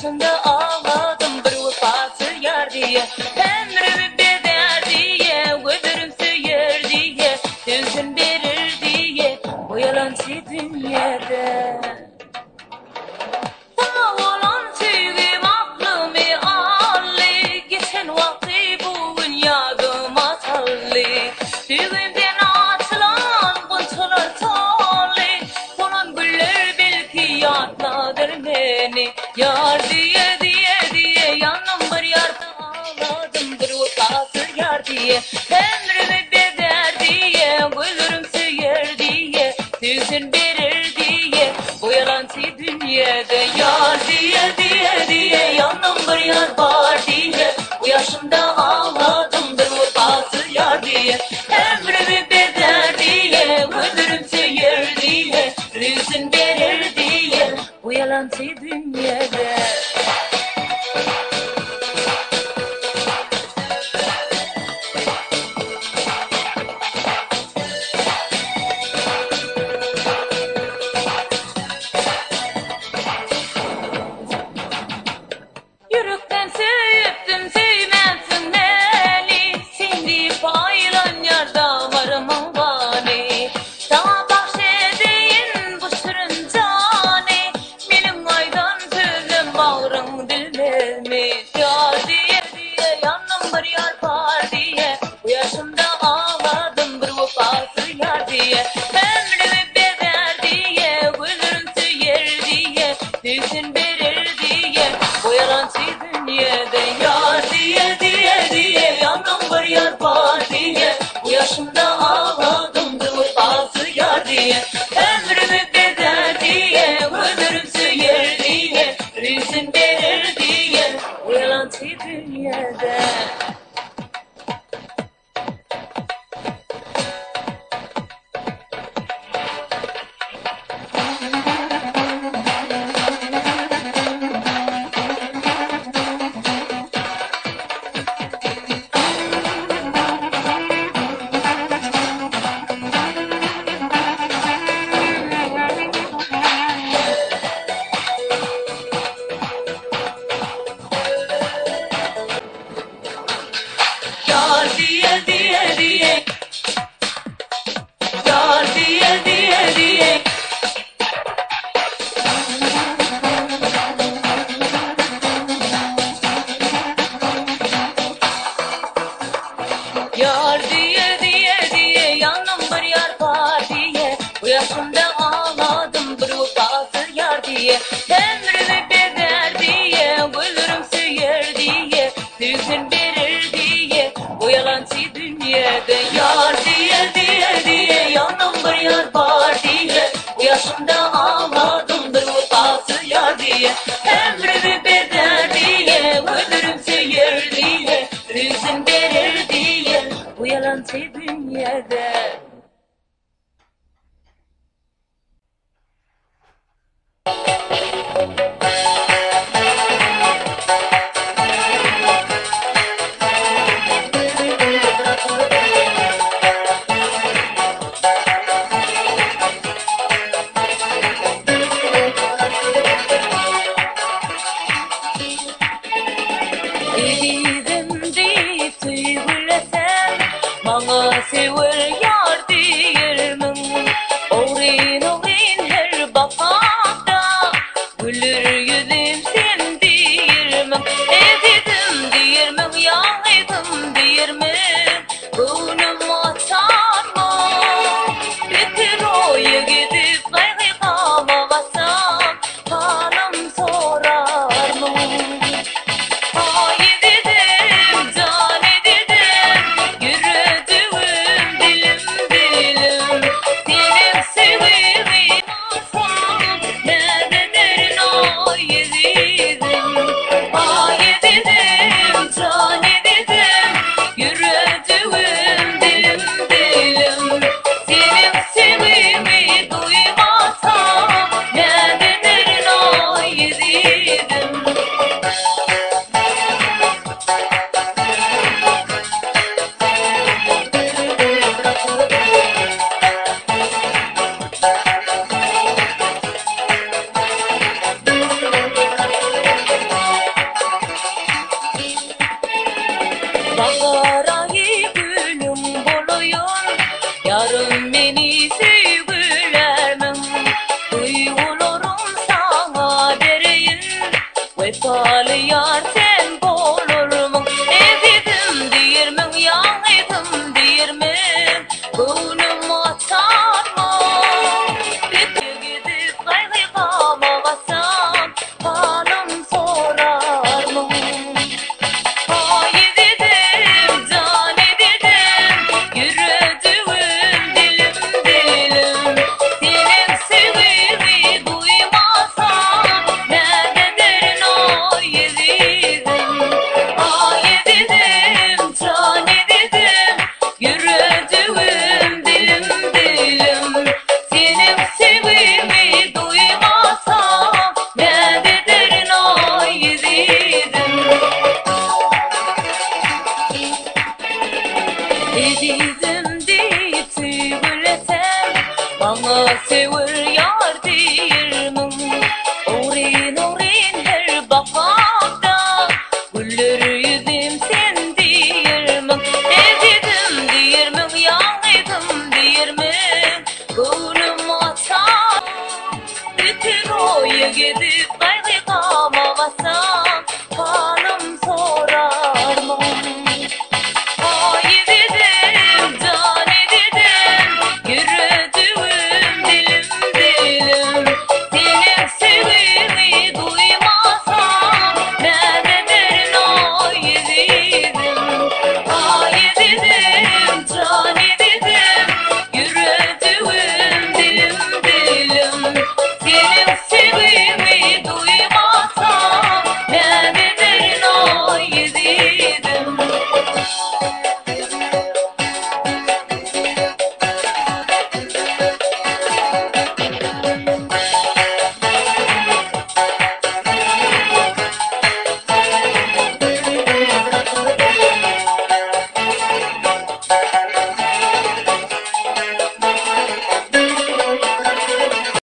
yaşımda ağladım bir vefasız yar diye. Ömrümü beder diye, öldürüm söyler diye, sözün verir diye, bu yalancı dünyada. Sağ olan sevgim aklımı aldı, geçen vakti bugün yadıma saldı. Düğümden açılan goncalar saldı, solan güller belki yadladır beni. Yar diye diye diye yanım bir yarda ağladım bir vefasız yar diye. Ömrümü beder diye, ölürüm söyler diye, sözün verir diye, bu yalancı dünyada. Yar diye diye diye yanım bir yar var diye, bu yaşımda ağladım bir vefasız yar diye. Ömrümü beder diye, ölürüm söyler diye, sözün verir diye, bu yalancı dünyada. Yürekten sevdim sevmezsin beni, şimdi paylan yarda varımın vani. Sana bahşedeyin bu sürün cani, benim aydan sözüm bağrım dilmez mi? Yar diye diye yanım bir yar var diye, bu yaşımda ağladım bir vefasız yar diye. Ömrümü beder diye, ölürüm söyler diye, sözün verir diye, bu yalancı dünyada. Yar diye diye diye yanım bir yar var diye, bu yaşımda ağladım bir vefasız yar diye. Ömrümü beder diye, ölürüm söyler diye, sözün verir diye, bu yalancı dünyada. Yar diye diye diye, yar diye diye diye, yar diye diye diye yanım bir yar var diye, bu yaşımda ağladım bir vefasız yar diye. Ömrümü beder diye, ölürüm söyler diye, sözün verir diye, bu yalancı dünyada. Yar diye diye diye yanım bir yar var diye, bu yaşımda ağladım bir vefasız yar diye. Ömrümü beder diye, ölürüm söyler diye, sözün verir diye, bu yalancı dünyada. Edim deyip tüygülesen, bana sever yar diyermin. Oğrin oğrin her bakakta, gülür yüzüm sen diyermin. Edim diyermin, yanaydım diyermin, gönlüm açar mı? Bitir oya gidip kaygıma bassam, hanım sorar mı? Ay dedim, can dedim, yürüdüğüm dilim Bahar